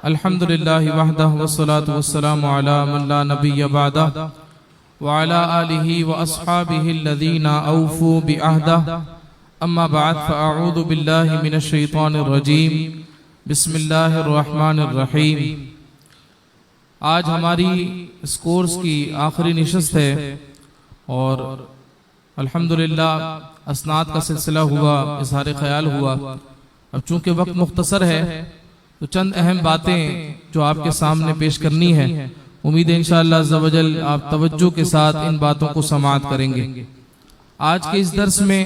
अल्हम्दुलिल्लाहि वहदहु वस्सलातु वस्सलामु अला मन ला नबिय्य बअदहु व अला आलिहि व अस्हाबिहि अल्लज़ीना औफू बिअहदिहि अम्मा बअद फ़अऊज़ु बिल्लाहि मिनश शैतानिर रजीम बिस्मिल्लाहिर रहमानिर रहीम। आज हमारी इस कोर्स की आखिरी निशस्त है और अल्हम्दुलिल्लाह अस्नाद का सिलसिला हुआ, इज़हार ख्याल हुआ। अब चूंकि वक्त मुख्तसर है तो चंद अहम बातें जो आपके सामने पेश करनी है, उम्मीद है इंशाअल्लाह अज़्ज़ा वजल आप तवज्जो के साथ इन बातों को समाअत करेंगे। आज के इस दर्स में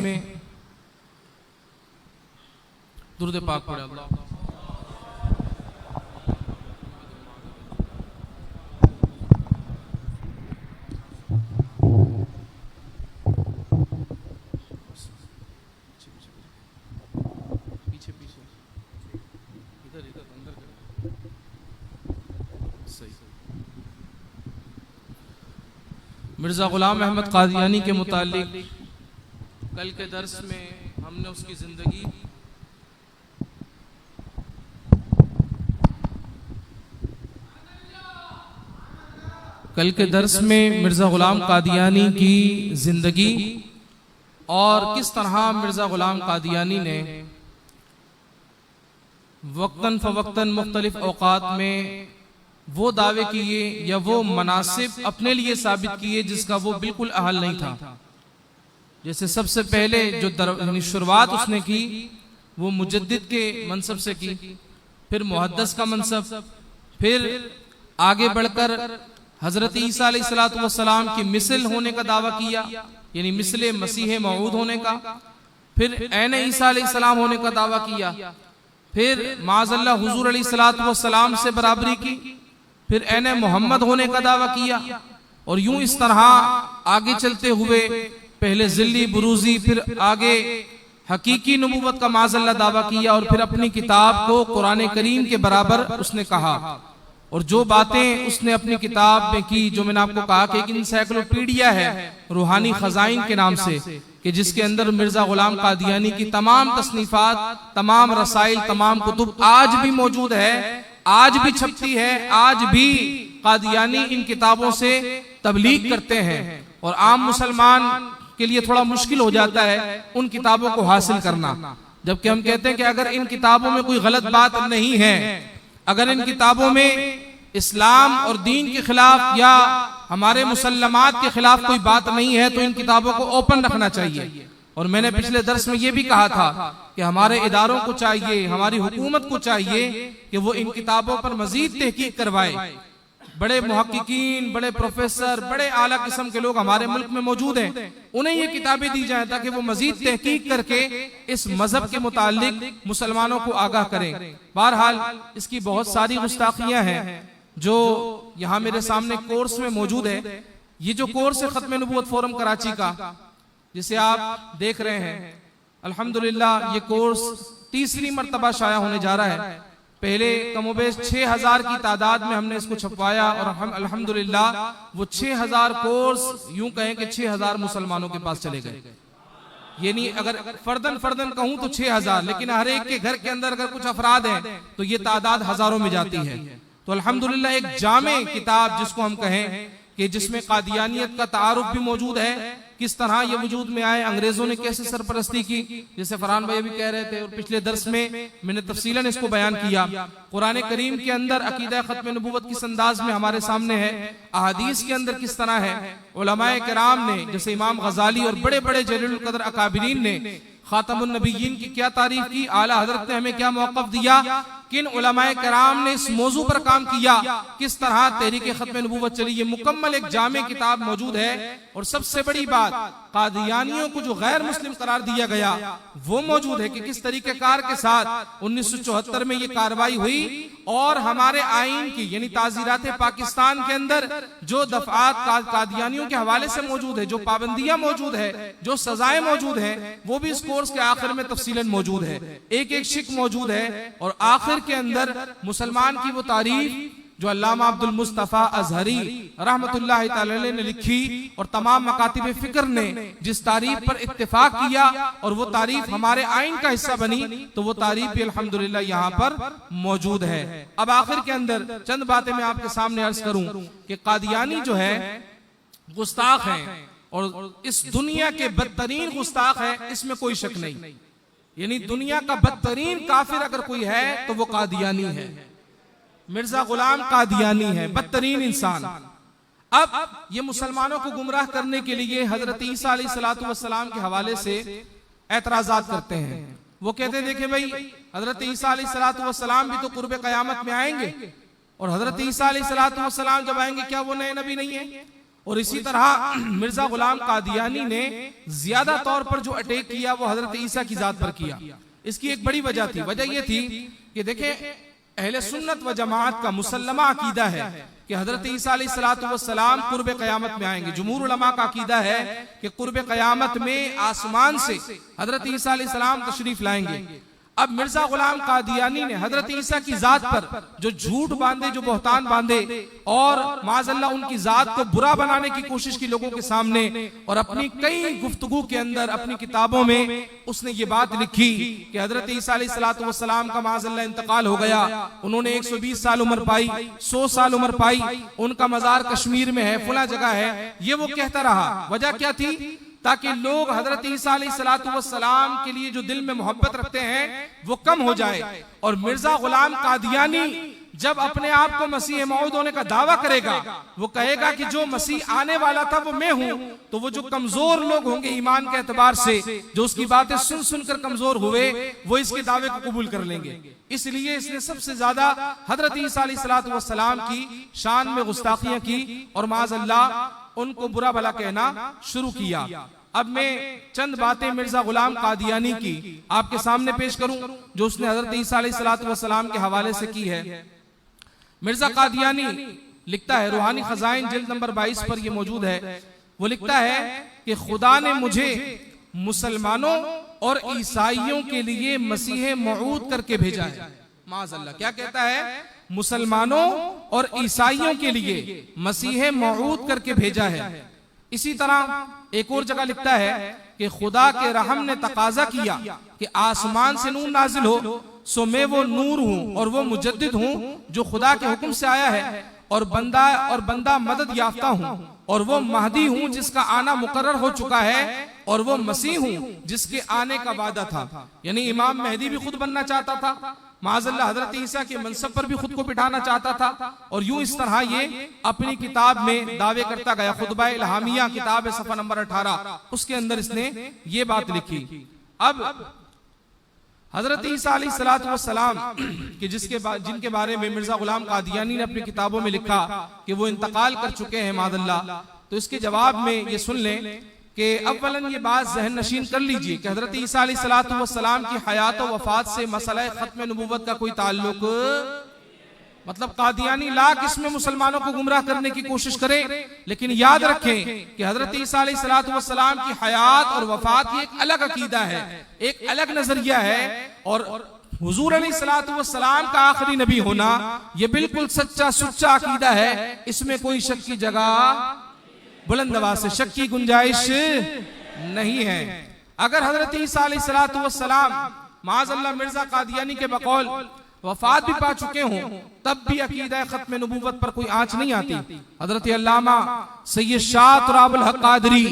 दुरूद पाक पढ़े अल्लाह। मिर्ज़ा ग़ुलाम अहमद क़ादियानी के मुतालिक कल के दर्स में हमने उसकी ज़िंदगी मिर्ज़ा ग़ुलाम क़ादियानी की ज़िंदगी और किस तरह मिर्ज़ा ग़ुलाम क़ादियानी ने वक्तन फ़वक्तन मुख्तलिफ औक़ात में वो दावे किए या वो मनासिब अपने लिए साबित किए जिसका वो बिल्कुल अहल नहीं था। जैसे सबसे पहले जो शुरुआत उसने की वो मुजद्दिद के मनसब से की, फिर मुहद्दिस का मनसब, फिर आगे बढ़कर हजरत ईसा अलैहिस्सलातु वस्सलाम की मिसल होने का दावा किया, यानी मिसल मसीह मऊद होने का, फिर ऐन ईसा अलैहिस्सलाम होने का दावा किया, फिर माज़अल्लाह हुजूर अलैहिस्सलातु वस्सलाम से बराबरी की, फिर ऐने मोहम्मद होने का दावा किया। और यूं इस तरह आगे चलते हुए पहले जिल्ली बुरूजी, फिर आगे हकीकी नबूवत का माज़अल्लाह दावा किया और फिर अपनी किताब को कुरान करीम के बराबर उसने कहा। और जो बातें उसने अपनी किताब में की, जो मैंने आपको कहा कि एक इंसाइक्लोपीडिया है रूहानी खजाइन के नाम से, कि जिसके अंदर मिर्ज़ा ग़ुलाम क़ादियानी की तमाम तसनीफात, तमाम रसाइल, तमाम कुतुब आज भी मौजूद है, आज भी छपती है, आज भी क़ादियानी इन किताबों से तबलीग करते हैं। और आम मुसलमान के लिए थोड़ा मुश्किल हो जाता है उन किताबों को हासिल करना, जबकि हम कहते हैं कि अगर इन किताबों में कोई गलत बात नहीं है, अगर इन किताबों में इस्लाम और दीन के खिलाफ या हमारे मुसल्लमात के खिलाफ कोई बात नहीं है, तो इन किताबों को ओपन रखना चाहिए। और मैंने पिछले दर्स में ये भी कहा था कि हमारे इदारों को चाहिए, हमारी हुकूमत को चाहिए कि वो इन किताबों पर मजीद तहकीक करवाए। बड़े मुहक्किकीन, बड़े प्रोफेसर, बड़े आला किस्म के लोग हमारे मुल्क में मौजूद हैं, उन्हें ये किताबें दी जाए ताकि वो मजीद तहकीक करके इस मजहब के मुतालिक मुसलमानों को आगाह करें। बहरहाल इसकी बहुत सारी गुस्ताखियां हैं जो यहाँ मेरे सामने कोर्स में मौजूद है। ये जो कोर्स है खत्म नबूवत फोरम कराची का, जिसे आप देख रहे हैं, अल्हम्दुलिल्लाह ये कोर्स तीसरी मर्तबा शाया होने जा रहा है। पहले कमोबेश 6000 की तादाद में हमने इसको छपवाया और हम अल्हम्दुलिल्लाह वो 6000 कोर्स यूं कहें कि 6000 मुसलमानों के पास चले गए। यानी अगर फर्दन फर्दन कहूं तो 6000, लेकिन हर एक के घर के अंदर अगर कुछ अफराद हैं तो ये तादाद हजारों में जाती है। तो अल्हम्दुलिल्लाह एक जामे किताब जिसको हम कहें कि जिसमें क़ादियानियत का तारुफ भी मौजूद है, किस तरह ये वजूद में आए, अंग्रेजों ने कैसे सरपरस्ती की, जैसे फरहान भाई भी कह रहे थे, और पिछले दर्स में मैंने तफसीलन इसको बयान किया। कुरान करीम के अंदर अकीदा खत्म नबूवत किस अंदाज में हमारे सामने है, अहादीस के अंदर किस तरह है, उलमाए किराम ने जैसे इमाम गजाली और बड़े बड़े जलीलुल कदर अकाबिरीन ने खातमुन नबिय्यीन की क्या तारीफ की, आला हजरत ने हमें क्या मौक़िफ़ दिया, किन उलमाए कराम ने इस मौजू पर काम किया, किस तरह तहरीक खत्म नबूवत चली, ये मुकम्मल एक जामे किताब मौजूद है। और सबसे बड़ी बात, कादियानियों को जो गैर मुस्लिम करार दिया गया वो मौजूद है कि किस तरीक़ेकार के साथ 1974 में ये कार्रवाई हुई और हमारे आईन की यानी ताज़ीरात पाकिस्तान के अंदर जो दफात कादियानियों के हवाले से मौजूद है, जो पाबंदियां मौजूद है, जो सजाएं मौजूद है, वो भी इस कोर्स के आखिर में तफसीलन मौजूद है, एक एक शिक मौजूद है। और आखिर के अंदर मुसलमान की वो तारीफ जो अल्लामा अब्दुल मुस्तफा अजहरी रहमतुल्लाहि तआला अलैह ने लिखी और तमाम मकातिब फिक्र ने जिस तारीफ पर इत्तेफाक किया और वो तारीफ हमारे आइन का हिस्सा बनी, तो वो तारीफ भी अल्हम्दुलिल्लाह यहाँ पर मौजूद है। अब आखिर के अंदर चंद बातें मैं आपके सामने अर्ज करूं कि कादियानी जो है गुस्ताख हैं और इस दुनिया के बदतरीन गुस्ताख है, इसमें कोई शक नहीं। यानी दुनिया का बदतरीन काफिर अगर कोई है तो वो कादियानी है। मिर्जा गुलाम कादियानी है, बदतरीन इंसान। अब ये मुसलमानों को गुमराह करने के लिए हजरत ईसा अलैहिस्सलाम के हवाले से एतराजात करते हैं। वो कहते हैं देखे भाई, हजरत ईसा अलैहिस्सलाम भी तो कुर्बे कयामत में आएंगे, और हजरत ईसा अलैहिस्सलाम जब आएंगे क्या वो नए नबी नहीं है? और इसी तरह मिर्जा गुलाम कादियानी ने ज्यादा तौर पर जो अटैक किया वो हजरत ईसा की जात पर किया। इसकी एक बड़ी वजह थी, वजह ये थी कि देखें अहले सुन्नत व जमात का मुसल्लमा अकीदा है कि हजरत ईसा अलैहिस्सलाम कुर्बे क़यामत में आएंगे। जुमहूर उलमा का अकीदा है कि कुर्बे क़यामत में आसमान से हजरत ईसा अलैहिस्सलाम तशरीफ लाएंगे। अब मिर्जा गुलाम कादियानी ने हजरत ईसा की जात पर जो झूठ बांधे, जो बहतान बांधे और माज़अल्लाह उनकी जात को बुरा बनाने की कोशिश की लोगों के सामने, और अपनी कई गुफ्तगू के अंदर अपनी किताबों में उसने ये बात लिखी कि हजरत ईसा अलैहिस्सलाम का माज़अल्लाह इंतकाल हो गया, उन्होंने 120 साल उम्र पाई, 100 साल उम्र पाई, उनका मजार कश्मीर में है, फला जगह है। ये वो कहता रहा। वजह क्या थी? ताकि लोग हजरत ईसा अलैहिस्सलाम के लिए जो दिल में मोहब्बत रखते हैं वो कम हो जाए। और मिर्जा गुलाम कादियानी जब अपने आप को मसीह मौऊद होने का दावा करेगा, वो कहेगा कि जो मसीह आने वाला था वो मैं हूं, तो वो जो कमजोर लोग होंगे ईमान के एतबार से, जो उसकी बातें सुन सुनकर कमजोर हुए, वो इसके दावे को कबूल कर लेंगे। इसलिए इसने सबसे ज्यादा हजरत ईसा अलैहिस्सलाम की शान में गुस्ताखियां की और माज़अल्लाह उनको बुरा भला कहना शुरू किया। अब मैं चंद बातें मिर्जा गुलाम कादियानी की आपके सामने पेश करूं जो उसने हजरत ईसा अलैहिस्सलाम के हवाले से की है। मिर्जा कादियानी लिखता है, रूहानी खजाइन जिल्द नंबर 22 पर यह मौजूद है। वो लिखता है कि खुदा ने मुझे मुसलमानों और ईसाइयों के लिए मसीह मौऊद करके भेजा है। माज़अल्लाह, क्या कहता है? मुसलमानों और ईसाइयों के लिए मसीह मौऊद करके भेजा है। इसी तरह एक और जगह लिखता है कि खुदा के रहम ने तकाजा किया कि आसमान से नूर नाजिल हो, सो मैं वो नूर हूं और वो मुजद्दिद हूं जो खुदा के हुक्म से आया है, और बंदा मदद याफ्ता हूं, और वो महदी हूं जिसका आना मुकर्रर हो चुका है, और वो मसीह हूं जिसके आने का वादा था। यानी इमाम मेहदी भी खुद बनना चाहता था, माज़अल्लाह हजरत ईसा के मनसब पर भी खुद को बिठाना चाहता था, और यूं इस तरह ये अपनी किताब में दावे करता गया। खुतबा इल्हामिया किताब है, सफ़ा नंबर 18, उसके अंदर इसने ये बात लिखी। अब हजरत ईसा अलैहिस्सलाम कि जिनके बारे में मिर्जा गुलाम कादियानी ने अपनी किताबों में लिखा कि वो इंतकाल कर चुके हैं माज़अल्लाह, तो इसके जवाब में ये सुन लें कि अव्वलन ये बात ज़हन नशीन कर लीजिए कि हजरत ईसा अलैहिस्सलाम की हयात और वफात से मसला खत्म नबूवत का कोई ताल्लुक, मतलब कादियानी लाख इसमें मुसलमानों को गुमराह करने की कोशिश करे, लेकिन याद रखें कि हजरत ईसा अलैहिस्सलाम की हयात और वफात की एक अलग अकीदा है, एक अलग नजरिया है, और हुजूर अलैहिस्सलाम का आखिरी नबी होना यह बिल्कुल सच्चा सुच्चा अकीदा है। इसमें कोई शक की जगह, बुलंद आवाज से शक की गुंजाइश नहीं है। अगर हजरत ईसा अलैहिस्सलाम माज़अल्लाह मिर्जा कादियानी के बकौल वफात भी पा चुके हों, तब भी अकीदा खत्म नबूवत पर कोई आंच नहीं आती। हजरत अल्लामा सैयद शाह तुराबुल हक कादरी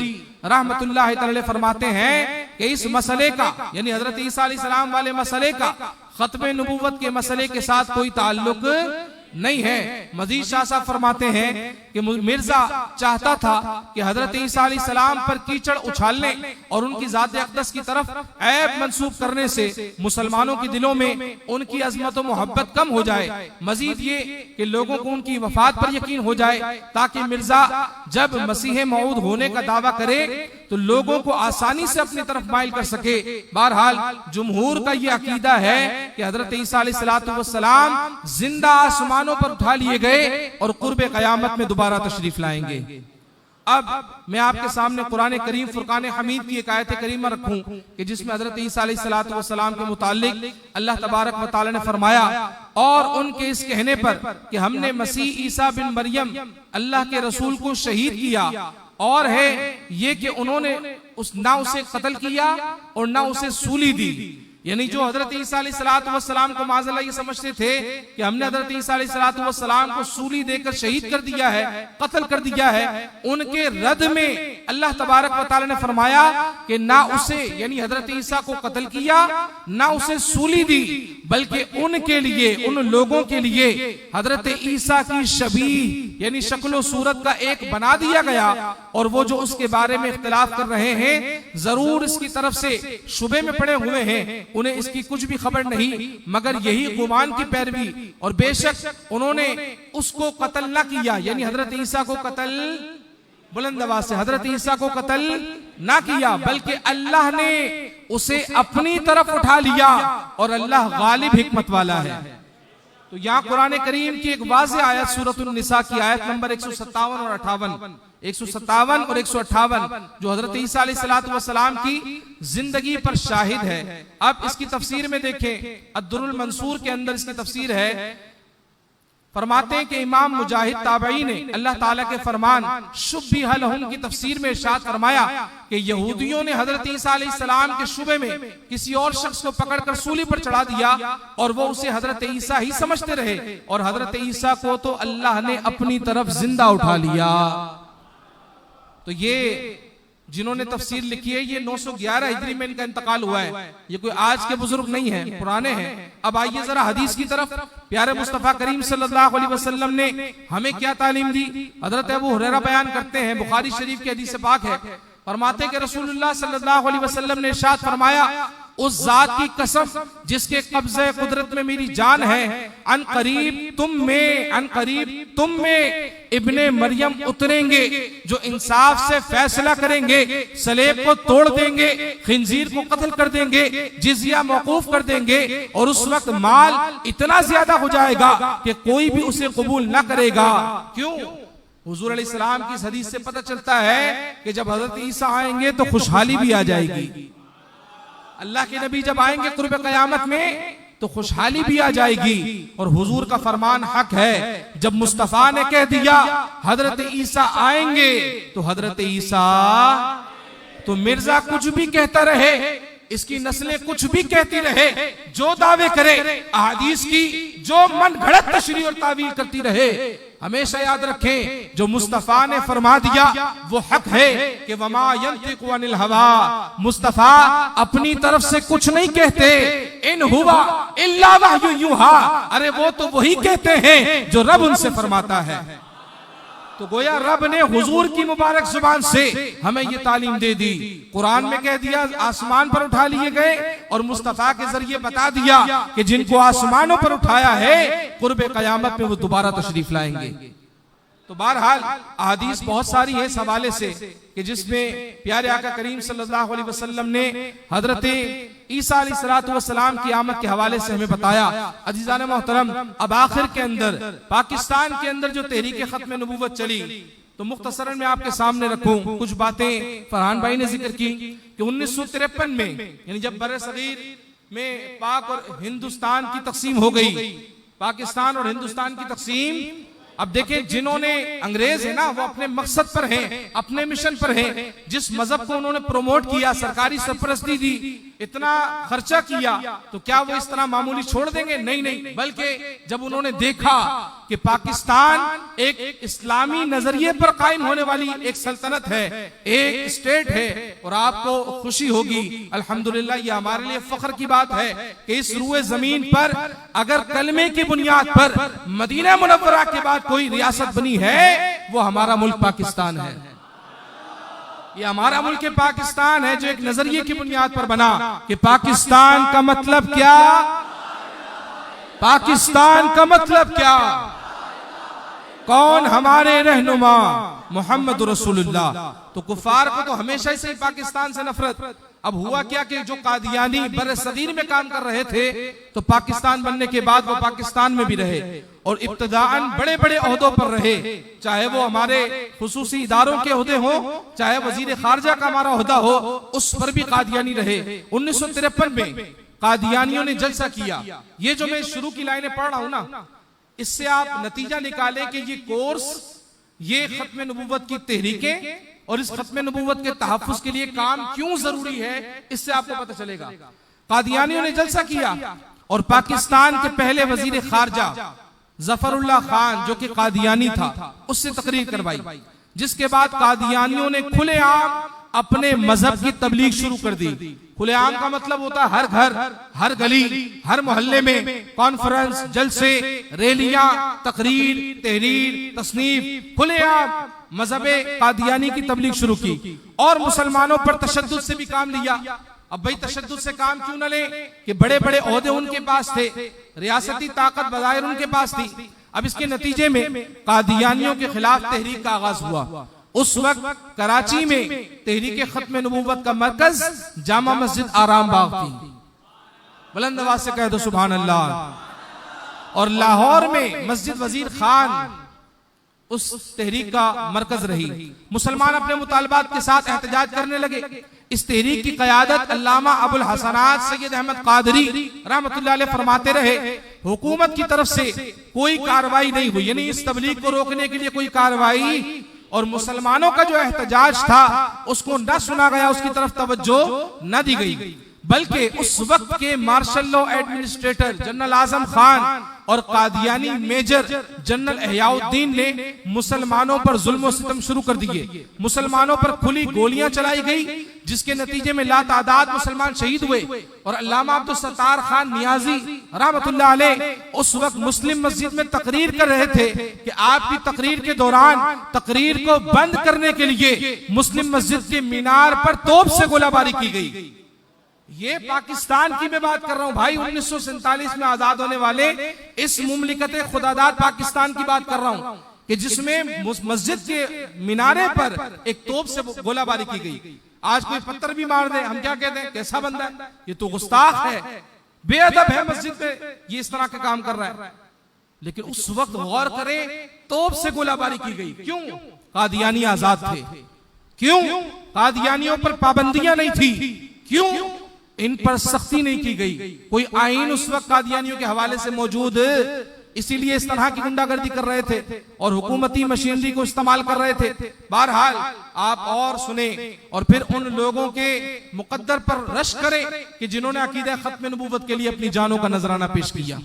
रहमतुल्लाह तआला फरमाते हैं कि इस मसले का, यानी हजरत ईसा अलैहिस्सलाम वाले मसले का खत्म नबूवत के मसले के साथ कोई ताल्लुक नहीं है। मजीद शाह साहब फरमाते हैं कि मिर्जा चाहता था कि हजरत ईसा अलैहिस्सलाम पर कीचड़ उछालने और उनकी ज़ात अक़दस की तरफ ऐब मंसूब करने से मुसलमानों के दिलों में उनकी अज़मत और मोहब्बत कम हो जाए। मजीद ये कि लोगों को उनकी वफात पर यकीन हो जाए, ताकि मिर्जा जब मसीह मौऊद होने का दावा करे तो लोगों को आसानी से अपनी तरफ माइल कर सके। बहरहाल जुमहूर का ये अकीदा है कि हजरत ईसा अलैहिस्सलाम जिंदा आसमानों पर उठा लिए गए और कुर्बे क़यामत में दोबारा तशरीफ लाएंगे। अब मैं आपके सामने कुरान करीम फुरकान हमीद की एक आयत करीमा रखूं कि जिसमें हजरत ईसा अलैहिस्सलाम के मुतालिक अल्लाह तबारक व तआला ने फरमाया, और उनके इस कहने पर कि हमने मसीह ईसा बिन मरियम अल्लाह के रसूल को शहीद किया, और है ये कि उन्होंने ना उसे कत्ल किया और ना उसे सूली दी। यानी जो हजरत ईसा अलैहिस्सलाम को माज़अल्लाह ये समझते थे कि हमने हजरत ईसा अलैहिस्सलाम को सूली देकर शहीद कर दिया है, कत्ल कर दिया है, उनके रद में अल्लाह तबारक व तआला ने फरमाया कि ना उसे यानी हजरत ईसा को कत्ल किया ना उसे सूली दी, बल्कि उनके लिए, उन लोगों के लिए हजरत ईसा की शबीह यानी शक्ल सूरत का एक बना दिया गया। और वो जो उसके बारे में इख्तिलाफ कर रहे हैं, जरूर इसकी तरफ से शुबे में पड़े हुए हैं, उन्हें इसकी कुछ भी खबर नहीं मगर यही गुमान की पैरवी, और बेशक उन्होंने उसको कत्ल न किया, यानी हजरत ईसा को कत्ल, बुलंद आवाज से, हजरत ईसा को कत्ल ना किया, बल्कि अल्लाह ने उसे अपनी तरफ उठा लिया, और अल्लाह गालिब हिकमत वाला है। तो यहाँ कुरान करीम की एक वाज़ेह आयत सूरतुन निसा की आयत नंबर 157 और 58, 157 और 158 जो हजरत ईसा अलैहिस्सलाम की जिंदगी पर शाहिद है। अब इसकी तफसीर में देखें, अद्दुरुल मंसूर के अंदर इसकी तफसीर है, फरमाते हैं कि इमाम मुजाहिद ताबई ने अल्लाह ताला के फरमान शुब्बिह लहुम की तफसीर में इरशाद फरमाया कि यहूदियों ने हजरत ईसा अलैहिस्सलाम के शुबे में किसी और शख्स को पकड़कर सूली पर चढ़ा दिया, और वो उसे हजरत ईसा ही समझते रहे, और हजरत ईसा को तो अल्लाह ने अपनी तरफ जिंदा उठा लिया। तो ये जिन्होंने तफसीर लिखी है, ये 911 हिजरी में इनका इंतकाल हुआ है, ये कोई आज के बुजुर्ग नहीं है, पुराने हैं। अब आइए जरा हदीस की तरफ। प्यारे मुस्तफा करीम सल्लल्लाहु अलैहि वसल्लम ने हमें क्या तालीम दी। हजरत अबू हुरैरा बयान करते हैं, बुखारी शरीफ की हदीस पाक है, फरमाते कि रसूलुल्लाह सल्लल्लाहु अलैहि वसल्लम ने इरशाद फरमाया, उस जात की कसम जिसके कब्जे कुदरत में मेरी जान है, अन करीब तुम में इब्ने मरियम उतरेंगे जो इंसाफ से फैसला करेंगे, सलेब को तोड़ देंगे, खिंजीर को कत्ल कर देंगे, जिजिया मौकूफ कर देंगे, और उस वक्त माल इतना ज्यादा हो जाएगा कि कोई भी उसे कबूल न करेगा। क्यों? हुजूर अलैहिस्सलाम की इस हदीस से पता चलता है कि जब हजरत ईसा आएंगे तो खुशहाली भी आ जाएगी। अल्लाह के नबी जब आएंगे कुर्ब क़यामत में तो खुशहाली भी आ जाएगी। और हुजूर का फरमान हक है, जब मुस्तफा ने कह दिया हजरत ईसा आएंगे तो हजरत ईसा, तो मिर्जा कुछ भी कहता रहे, इसकी नस्लें कुछ भी कहती रहे, जो दावे करे, अहादीस की जो मन घड़त तशरीह और तावील करती रहे, हमेशा याद रखें जो मुस्तफा ने फरमा दिया वो हक है कि वमा यंतिकु अनिल हवा, मुस्तफा अपनी तरफ से कुछ नहीं कहते, इन हुवा इल्ला वहयु यूहा, अरे वो तो वही कहते हैं जो रब उनसे फरमाता है। तो गोया रब ने हुजूर की मुबारक जुबान से हमें ये तालीम दे दी। कुरान में कह दिया आसमान पर उठा लिए गए, और मुस्तफा के जरिए बता दिया कि जिनको आसमानों पर उठाया है कुर्बे कयामत में वो दोबारा तशरीफ लाएंगे। तो बहरहाल अहादीस बहुत सारी है इस हवाले से कि जिसमें प्यारे आका करीम सल्लल्लाहु अलैहि वसल्लम ने हजरत ईसा अलैहिस्सलाम की आमद के हवाले से हमें बताया। अजीजान मोहतरम, अब आखिर के अंदर पाकिस्तान के अंदर जो तहरीक खत्म नबूवत चली, तो मुख्तसरन में आपके सामने रखूं कुछ बातें। फरहान भाई ने जिक्र की कि 1953 में यानी जब बर्रे सगीर में पाक और हिंदुस्तान की तकसीम हो गई, पाकिस्तान और हिंदुस्तान की तकसीम, अब देखें जिन्होंने अंग्रेज है ना वो अपने मकसद पर हैं, अपने मिशन पर हैं, जिस मजहब को उन्होंने प्रमोट किया, सरकारी सरपरस्ती दी, इतना खर्चा किया, तो क्या वो इस तरह मामूली छोड़ देंगे? नहीं नहीं, बल्कि जब उन्होंने देखा कि पाकिस्तान एक इस्लामी नजरिए पर कायम होने वाली एक सल्तनत है, एक स्टेट है, और आपको खुशी होगी अल्हम्दुलिल्लाह, ये हमारे लिए फख्र की बात है कि इस रूए जमीन पर अगर कलमे की बुनियाद पर मदीना मुनव्वरा के बाद कोई रियासत बनी है वो हमारा मुल्क पाकिस्तान है। ये हमारा मुल्क पाकिस्तान है जो एक नजरिए की बुनियाद पर बना कि पाकिस्तान का मतलब क्या, पाकिस्तान का मतलब क्या, कौन हमारे रहनुमा मोहम्मद रसूलुल्लाह। तो कुफार को तो हमेशा से पाकिस्तान से नफरत, अब हुआ क्या कि जो कादियानी बरसगीर में काम कर रहे थे तो पाकिस्तान बनने के बाद वो पाकिस्तान में भी रहे और इब्तिदाअन बड़े बड़े ओहदों पर रहे, चाहे वो हमारे खुसूसी इदारों के ओहदे हो, चाहे वजीर खारजा का हमारा ओहदा हो, उस पर भी कादियानी रहे। 1953 में कादियानियों ने जलसा किया। ये जो मैं शुरू की लाइनें पढ़ रहा हूं ना, इससे आप नतीजा निकाले कि ये कोर्स, ये खत्म नबूवत की तहरीकें और इस खत्म नबूवत के तहफ्फुज़ के लिए काम क्यों जरूरी है, इससे आपको पता चलेगा। कादियानियों ने जलसा किया और पाकिस्तान के पहले वजीर खारजा जफरुल्लाह खान, जो कि कादियानी था, उससे तकरीर करवाई, जिसके बाद कादियानियों ने खुलेआम अपने मजहब की तबलीग शुरू कर दी। खुलेआम का मतलब होता है हर घर, हर गली, हर मोहल्ले में कॉन्फ्रेंस, जलसे, रैलियां, तकरीर, तहरीर, तसनीफ, खुलेआम मजहबे कादियानी की तबलीग शुरू की और मुसलमानों पर तशद्दुद से भी काम लिया। अब भाई तशद्दुद से काम क्यों न ले कि बड़े बड़े ओहदे उनके पास थे, रियासती ताकत बज़ाहिर उनके पास थी। अब इसके नतीजे में कादियानियों के खिलाफ तहरीक का आगाज हुआ। उस वक्त कराची में तहरीक खत्म नबूवत का मरकज जामा मस्जिद आराम बाग थी। बुलंद आवाज से कह दो सुभान अल्लाह। और लाहौर में मस्जिद वजीर खान उस तहरीक का मरकज रही। मुसलमान अपने मुतालबात के साथ एहतजाज करने लगे। इस तहरीक की क़यादत अल्लामा अबुल हसनात सैयद अहमद कादरी रहमतुल्लाह अलैह फरमाते रहे। हुकूमत की तरफ से कोई कार्रवाई नहीं हुई, यानी इस तबलीग को रोकने के लिए कोई कार्रवाई, और मुसलमानों का जो एहतजाज था उसको न सुना गया, उसकी तरफ तवज्जो न दी गई, बल्कि उस वक्त के martial law administrator general Azam Khan और कादियानी मेजर जनरल एहयाउद्दीन ने मुसलमानों पर जुल्म सितम शुरू कर दिए। मुसलमानों पर खुली गोलियां चलाई गई, जिसके नतीजे में लातादाद मुसलमान शहीद हुए। और अल्लामा अब्दुल सत्तार खान नियाजी रहमतुल्लाह अलैह उस वक्त मुस्लिम मस्जिद में तकरीर कर रहे थे कि आपकी तकरीर के दौरान तकरीर को बंद करने के लिए मुस्लिम मस्जिद के मीनार पर तोप से गोलाबारी की गई। ये पाकिस्तान की मैं बात कर रहा हूं भाई, 1947 में आजाद होने वाले इस मुमलिकत खुदादाद पाकिस्तान की बात कर रहा हूं कि जिसमें मस्जिद के मीनारे पर एक तोप से गोलाबारी की गई। आज कोई पत्थर भी मार दे, हम क्या कहते हैं, कैसा बंदा है, ये तो गुस्ताख है, बेअदब है, मस्जिद में ये इस तरह का काम कर रहा है। लेकिन उस वक्त गौर करें, तोप से गोलाबारी की गई। क्यों? कादियानी आजाद थे। क्यों? कादियानियों पर पाबंदियां नहीं थी। क्यों? इन पर सख्ती नहीं की गई। कोई आईन उस वक्त कादियानियों के हवाले से मौजूद, इसीलिए इस तरह की गुंडागर्दी कर रहे थे और हुकूमती मशीनरी को इस्तेमाल कर रहे थे। बहरहाल आप और सुने और फिर उन लोगों के मुकद्दर पर रश करें कि जिन्होंने अकीदा खत्म नबूवत के लिए अपनी जानों का नजराना पेश किया।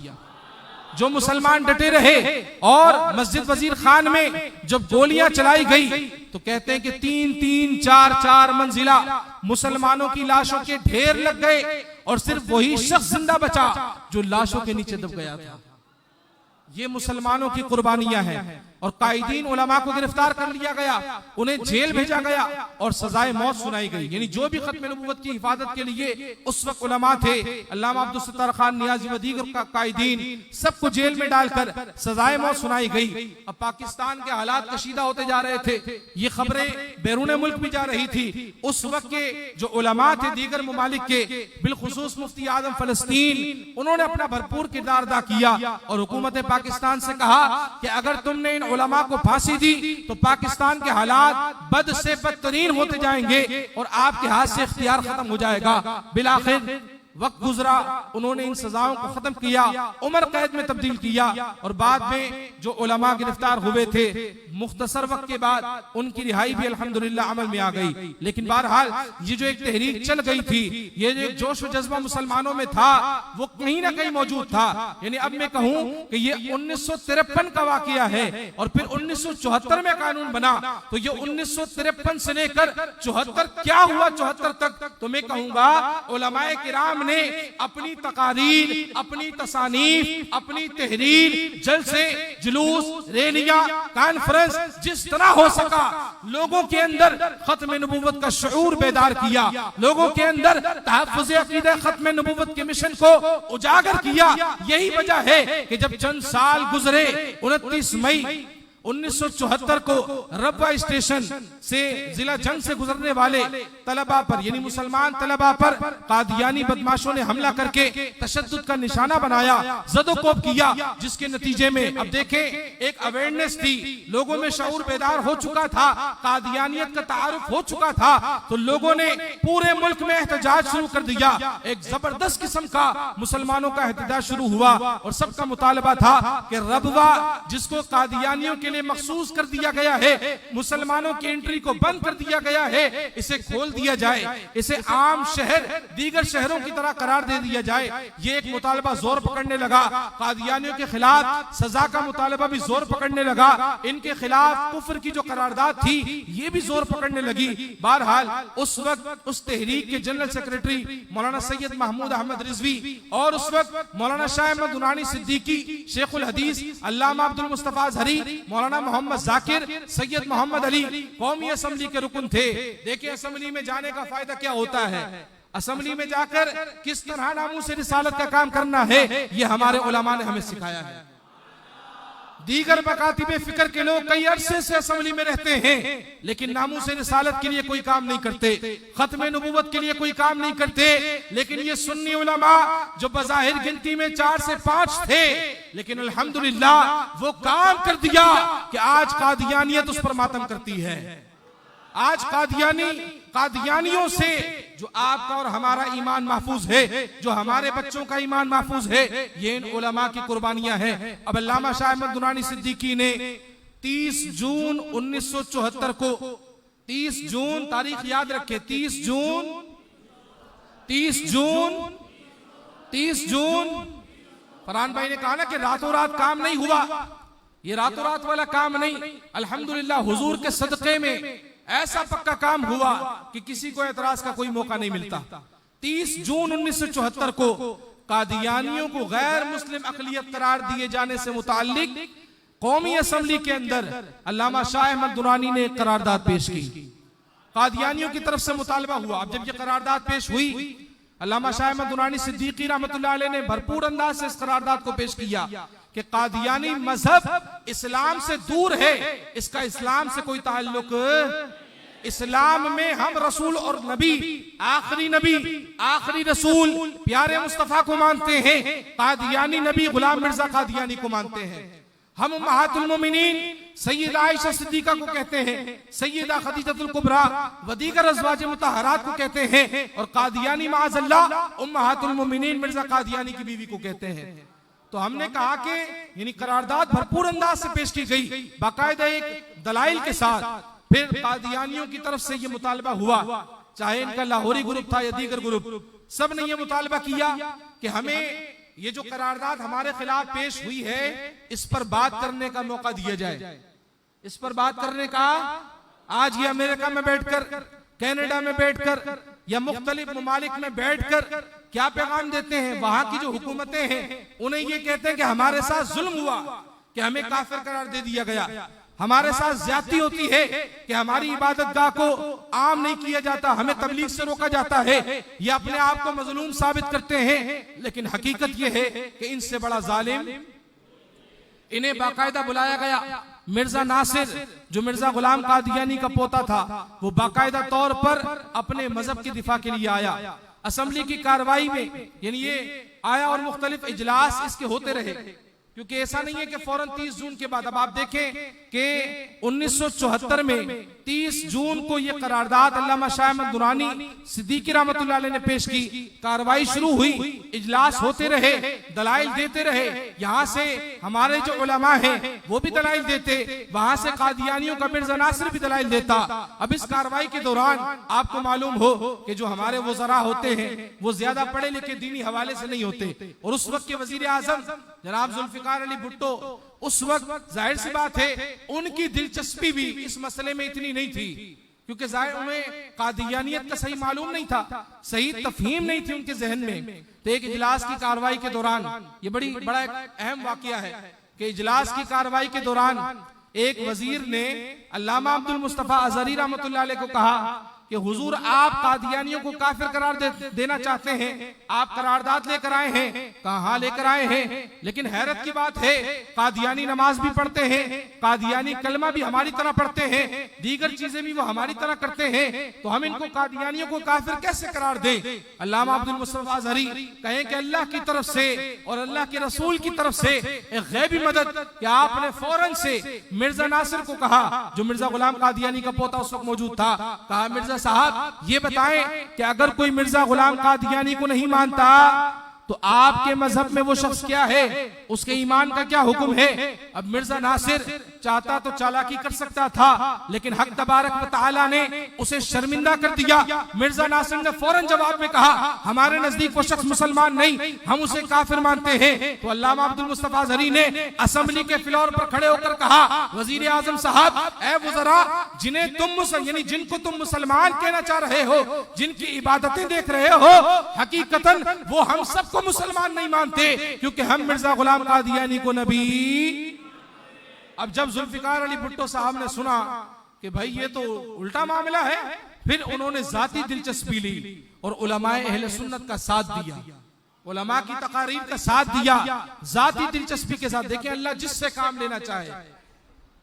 जो मुसलमान डटे रहे और मस्जिद वजीर खान में जब गोलियां चलाई गई तो कहते हैं कि 3-3, 4-4 मंजिला मुसलमानों की लाशों के ढेर लग गए और सिर्फ वही शख्स जिंदा बचा जो लाशों के नीचे दब गया था। ये मुसलमानों की कुर्बानियां हैं। और कायदीन उलमा को गिरफ्तार कर लिया गया, उन्हें जेल भेजा गया और सजाए मौत सुनाई गई। यानी जो भी खत्म नबूवत की हिफाजत के लिए उस वक्त उलमा थे, अल्लामा अब्दुल सत्तार खान नियाजी व दीगर कायदीन, सबको जेल में डालकर सजाए मौत सुनाई गई। अब पाकिस्तान के हालात कशीदा होते जा रहे थे, ये खबरें बैरून मुल्क भी जा रही थी। उस वक्त के जो उलमा थे दीगर ममालिक के, बिलखुसूस मुफ्ती आजम फलस्तीन, उन्होंने अपना भरपूर किरदार अदा किया और हुकूमत पाकिस्तान से कहा कि अगर तुमने इन उलमा को फांसी दी तो पाकिस्तान के हालात बद से बदतरीन होते जाएंगे और आपके हाथ से इख्तियार खत्म हो जाएगा। बिलाखिर वक्त गुजरा, उन्होंने इन सजाओं को खत्म किया, उम्र कैद में तब्दील किया और बाद में जो उलमा गिरफ्तार हुए थे मुख्तसर वक्त के बाद उनकी रिहाई भी अल्हम्दुलिल्लाह अमल में आ गई। लेकिन बहरहाल ये जो एक तहरीक चल गई थी, ये जो एक जोश व जज्बा मुसलमानों में था, वो कहीं ना कहीं मौजूद था। यानी अब मैं कहूं कि ये 1953 का वाकया है और फिर 1974 में कानून बना, तो ये 1953 से लेकर 74 क्या हुआ 74 तक, तो मैं कहूंगा उलमाए किराम ने अपनी तकारीर, अपनी तसानीफ, अपनी तहरीर, जलसे, जुलूस, रैलियां, कॉन्फ्रेंस, जिस तरह हो सका लोगों के अंदर खत्म नबूवत का शऊर बेदार किया, लोगों के अंदर तहफ्फुज़ अक़ीदा खत्म नबूवत के मिशन को उजागर किया। यही वजह है कि जब चंद साल गुजरे 29 मई 1974 को रब्वा स्टेशन से जिला जंग से गुजरने वाले तलबा पर यानी मुसलमान तलबा पर कादियानी बदमाशों ने हमला करके तशद्दुद का निशाना बनाया, ज़दोकोब किया, जिसके नतीजे में अब देखें एक अवेयरनेस थी, लोगों में शऊर बेदार हो चुका था, कादियानियत का तारुफ हो चुका था, तो लोगों ने पूरे मुल्क में एहतजाज शुरू कर दिया। एक जबरदस्त किस्म का मुसलमानों का एहतजाज शुरू हुआ और सबका मुतालबा था कि रबवा जिसको कादियानियों के लिए मखसूस कर दिया गया है, मुसलमानों की एंट्री को बंद कर दिया गया है, इसे खोल दिया जाए, इसे आम शहर दीगर शहरों की तरह करार दे दिया जाए। ये एक मुतालबा जोर पकड़ने लगा। कादियानियों के खिलाफ सजा का मुतालबा भी जोर पकड़ने लगा, इनके खिलाफ कुफ्र की जो करारदाद थी ये भी जोर पकड़ने लगी। बहरहाल उस वक्त उस तहरीक के जनरल सेक्रेटरी मौलाना सैयद महमूद अहमद रिजवी और उस वक्त मौलाना शाह अहमद दुरानी सिद्दीकी, शेखुल हदीस अल्लामा अब्दुल मुस्तफा अजहरी, मौलाना मोहम्मद जाकिर, सैयद मोहम्मद अली कौमी असम्बली के रुकन थे। देखिए असेंबली में जाने का फायदा क्या होता है, असेंबली में जाकर किस तरह नामूस रिसालत का काम करना है, ये हमारे उलमा ने हमें सिखाया है। दीगर मकातिबे फिक्र के लोग कई अरसे से असेंबली में रहते हैं लेकिन नामूस रिसालत के लिए कोई काम नहीं करते, खत्म नबूवत के लिए कोई काम नहीं करते, लेकिन ये सुन्नी उलमा जो बज़ाहिर गिनती में 4 से 5 थे, लेकिन अल्हम्दुलिल्लाह वो काम कर दिया कि आज कादियानियत उस पर मातम करती है। आज कादियानियों से जो आपका और हमारा ईमान महफूज है, जो हमारे बच्चों का ईमान महफूज है, ये इन उलमा की कुर्बानियां हैं। अब अल्लामा शाह अहमद दुरानी सिद्दीकी ने 30 जून 1974 को, 30 जून तारीख याद रखे, 30 जून फरहान भाई ने कहा ना कि रातों रात काम नहीं हुआ, ये रातों रात वाला काम नहीं, अल्हम्दुलिल्लाह हुजूर के सदक़े में ऐसा पक्का काम हुआ कि किसी को एतराज का कोई मौका नहीं मिलता। 30 जून 1974 को कादियानियों को गैर मुस्लिम अक़लियत करार दिए जाने से मुताल्लिक कौमी असम्बली के अंदर अल्लामा शाह अहमद दुरानी ने एक करारदाद पेश की। कादियानियों की तरफ से मुतालबा हुआ। अब जब ये करारदाद पेश हुई, अल्लामा शाह अहमद दुरानी सिद्दीकी रहमतुल्लाह अलैह ने भरपूर अंदाज से इस करारदाद को पेश किया कि कादियानी मजहब इस्लाम से दूर है, इसका इस्लाम से कोई ताल्लुक, इस्लाम में हम रसूल और नबी, आखिरी रसूल प्यारे मुस्तफा को मानते हैं, कादियानी नबी गुलाम मिर्जा कादियानी को मानते हैं। हम उम्महातुल मोमिनीन सैयदा आयशा सिद्दीका को कहते हैं, सैयदा खदीजतुल कुबरा व दीगर अज़वाज मुतहहरात को कहते हैं, और कादियानी माअज़ल्लाह उम्महातुल मोमिनीन मिर्जा कादियानी की बीवी को कहते हैं। तो हमने कहा कि यानी करारदाद भरपूर अंदाज से पेश की गई, बाकायदा एक दलाइल के साथ। फिर कादियानियों की तरफ से ये मुतालबा हुआ, चाहे इनका लाहौरी ग्रुप था या दीगर ग्रुप, सब ने ये मुतालबा किया कि हमें ये जो करारदाद हमारे खिलाफ पेश हुई है इस पर बात करने का मौका दिया जाए, इस पर बात करने का। आज ये अमेरिका में बैठकर, कनाडा में बैठकर या मुख्तलिफ ममालिक में बैठकर क्या पैगाम देते हैं, वहां की जो हुकूमतें हैं उन्हें ये कहते हैं कि हमारे साथ जुल्म हुआ, कि हमें काफिर करार दे दिया गया, हमारे साथ ज्यादती होती है कि हमारी इबादतगाह को आम नहीं किया जाता, हमें तबलीग से रोका जाता है, ये अपने आप को मजलूम साबित करते हैं। लेकिन हकीकत ये है कि इनसे बड़ा जालिम, इन्हें बाकायदा बुलाया गया। मिर्जा नासिर जो मिर्जा गुलाम कादियानी का पोता था, वो बाकायदा तौर पर अपने मजहब के दिफा के लिए आया। असेंबली की कार्रवाई में यानी ये आया और मुख्तलिफ इजलास इसके होते रहे, क्योंकि ऐसा नहीं है कि फौरन 30 जून के बाद। अब आप देखें कि 1974 में 30 जून को ये करारदाद अल्लामा शाह अहमद दुरानी सिद्दीकी रहमतुल्लाह अलैह ने पेश की, कार्रवाई शुरू हुई, इजलास होते रहे, दलाइल देते रहे। यहाँ से हमारे जो उलमा हैं वो भी दलाइल देते, वहां से कादियानियों का मिर्जा नासिर भी दलाइल देता। अब इस कार्रवाई के दौरान आपको मालूम हो कि जो हमारे वज़रा होते हैं वो ज्यादा पढ़े लिखे दीनी हवाले से नहीं होते, और उस वक्त के वजीर आजम जनाब जुल्फिकार अली भुट्टो, उस वक्त जाहिर सी बात है उनकी दिलचस्पी भी इस मसले में इतनी नहीं थी, क्योंकि जाहिर उन्हें कादियानियत का सही मालूम नहीं था, सही तफहीम नहीं थी उनके जहन में। तो एक इजलास की कार्रवाई के दौरान, ये बड़ा अहम वाकया है कि इजलास की कार्रवाई के दौरान एक वजीर ने अल्लामा अब्दुल मुस्तफा अजहरी रहमतुल्लाह अलैह को कहा कि हुजूर आप कादियानियों को काफिर करार देना चाहते हैं, आप करारदाद लेकर आए हैं। कहा हाँ लेकर आए हैं, लेकिन हैरत की बात है कादियानी नमाज भी पढ़ते हैं, कादियानी कलमा भी हमारी तरह पढ़ते हैं, दीगर चीजें भी वो हमारी तरह करते हैं, तो हम इनको कादियानियों को काफिर कैसे करार दें? अल्लामा अब्दुल मुस्तफा अज़हरी कहें कि अल्लाह की तरफ से और अल्लाह के रसूल की तरफ से एक गैबी मदद कि आपने फौरन से मिर्जा नासिर को कहा, जो मिर्जा गुलाम कादियानी का पोता उस वक्त मौजूद था, कहा मिर्जा साहब ये बताएं कि अगर कोई मिर्जा गुलाम कादियानी को नहीं मानता तो आपके मजहब में वो शख्स क्या है, उसके ईमान का क्या हुक्म है? अब मिर्जा नासिर चाहता तो चालाकी कर सकता था, लेकिन हक तबारक व तआला ने उसे शर्मिंदा कर दिया। मिर्जा नासिर ने फौरन जवाब में कहा हमारे नजदीक वो शख्स मुसलमान नहीं, हम उसे काफिर मानते हैं। तो अल्लामा अब्दुल मुस्तफा अज़हरी ने असेंबली के फ्लोर पर खड़े होकर कहा वजीर आजम साहब, ऐ वज़रा जिन्हें तुम यानी जिनको तुम मुसलमान कहना चाह रहे हो, जिनकी इबादतें देख रहे हो, हकीकतन वो हम सबको मुसलमान नहीं मानते, क्योंकि हम मिर्जा गुलाम कादियानी को नबी। अब जब जुल्फिकार अली भुट्टो साहब ने सुना कि भाई ये तो उल्टा मामला है, फिर उन्होंने जाती दिलचस्पी ली और उलमाए अहले सुन्नत का साथ दिया, उलमा की तकारीर का साथ दिया, जाती दिलचस्पी के साथ। देखें अल्लाह जिससे काम लेना चाहे,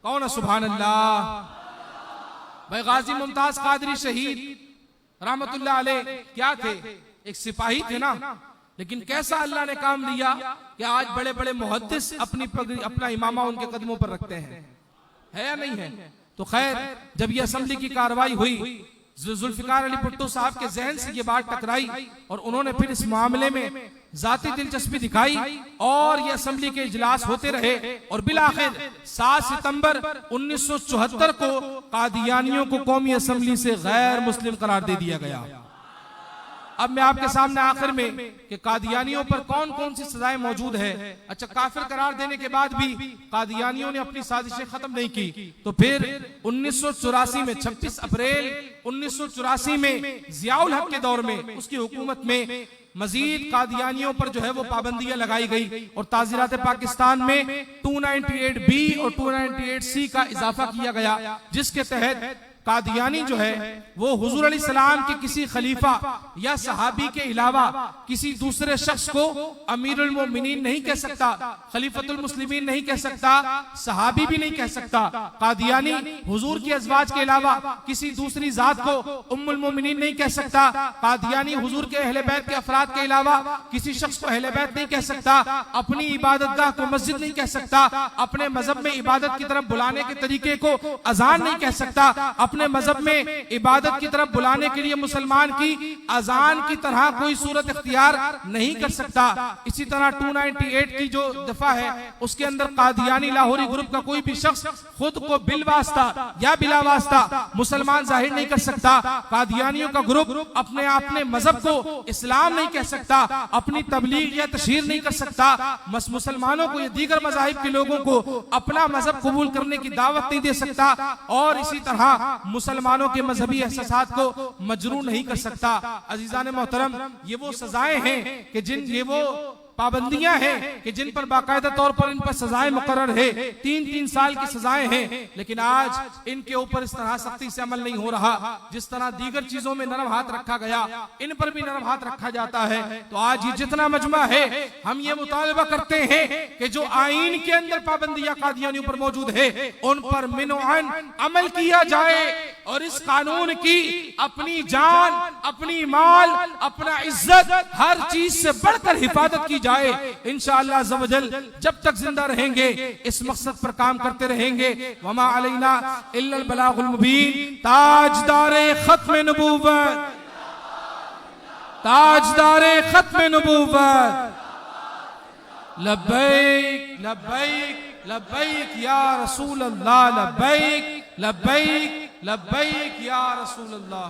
कौन है? सुभान अल्लाह। भाई गाजी मुमताज कादरी शहीद रहमतुल्लाह अलैह क्या थे? एक सिपाही थे ना, लेकिन कैसा अल्लाह ने काम लिया कि आज बड़े बड़े मुहद्दिस अपनी पगड़ी अपना इमामा उनके कदमों पर रखते हैं, है या नहीं है? तो खैर जब ये असेंबली की कार्रवाई हुई, जुल्फिकार अली भुट्टो साहब के जहन से ये बात टकराई और उन्होंने फिर इस मामले में जाती दिलचस्पी दिखाई और ये असेंबली के इजलास होते रहे और बिलाखिर 7 सितंबर 1974 को कादियानियों को कौमी असेंबली से गैर मुस्लिम करार दे दिया गया। अब मैं आपके सामने आखिर में कि कादियानियों पर कौन कौन सी सजाएं मौजूद है। अच्छा, काफिर करार देने के बाद भी कादियानियों ने अपनी साजिशें खत्म नहीं की, तो फिर 1984 में 26 अप्रैल 1984 में जियाउल हक के दौर में उसकी हुकूमत में मजीद कादियानियों पर जो है वो पाबंदियां लगाई गई और ताज़ीरात पाकिस्तान में 298B और 298C का इजाफा किया गया, जिसके तहत कादियानी जो है वो हुजूर अलैहिस्सलाम के किसी खलीफा या सहाबी के अलावा किसी दूसरे शख्स को अमीरुल मोमिनीन नहीं कह सकता, खलीफतुल मुस्लिमीन नहीं कह सकता, सहाबी भी नहीं कह सकता। कादियानी हुजूर की अज़वाज के अलावा किसी दूसरी जात को उम्मुल मोमिनीन नहीं कह सकता। कादियानी हुजूर के अहले बैत के अफराद के अलावा किसी शख्स को अहले बैत नहीं कह सकता, अपनी इबादतगाह को मस्जिद नहीं कह सकता, अपने मजहब में इबादत की तरफ बुलाने के तरीके को अजान नहीं कह सकता, अपने मजहब में इबादत की तरफ बुलाने के लिए मुसलमान की अजान की तरह कोई सूरत इख्तियार नहीं कर सकता। इसी तरह 298 की जो दफा है उसके अंदर कादियानी लाहौरी ग्रुप का कोई भी शख्स खुद को बिल वास्ता या बिला वास्ता मुसलमान जाहिर नहीं कर सकता। कादियानियों का ग्रुप अपने मजहब को इस्लाम नहीं कह सकता, अपनी तबलीग या तशहीर नहीं कर सकता, मुसलमानों को या दीगर मज़ाहिब के लोगों को अपना मजहब कबूल करने की दावत नहीं दे सकता और इसी तरह मुसलमानों के मजहबी एहसासात को मजरू नहीं कर सकता। अजीजान मोहतरम, ये वो सजाएं हैं कि ये वो पाबंदियां हैं कि जिन पर बाकायदा तौर पर इन पर सजाएं मुकर्रर है, 3-3 साल की सजाएं हैं, लेकिन आज इनके ऊपर इस तरह सख्ती से अमल नहीं हो रहा। जिस तरह दीगर चीजों में नरम हाथ रखा गया, इन पर भी नरम हाथ रखा जाता है। तो आज ये जितना मजमा है, हम ये मुतालबा करते हैं कि जो आईन के अंदर पाबंदियां कादियानियों पर मौजूद है उन पर मिनोअन अमल किया जाए और इस कानून की अपनी जान, अपनी माल, अपना इज्जत, हर चीज से बढ़कर हिफाजत की जाए। इंशाअल्लाह अज़्ज़ व जल जब तक जिंदा रहेंगे इस मकसद पर काम करते रहेंगे। वमा अलैना इल्लल बलागुल मुबीन। ताजदारे खत्म नबूवत, ताजदारे खत्म नबूवत, लब्बैक लब्बैक लब्बैक या रसूल अल्लाह, लब्बैक लब्बैक लब्बैक या रसूल अल्लाह।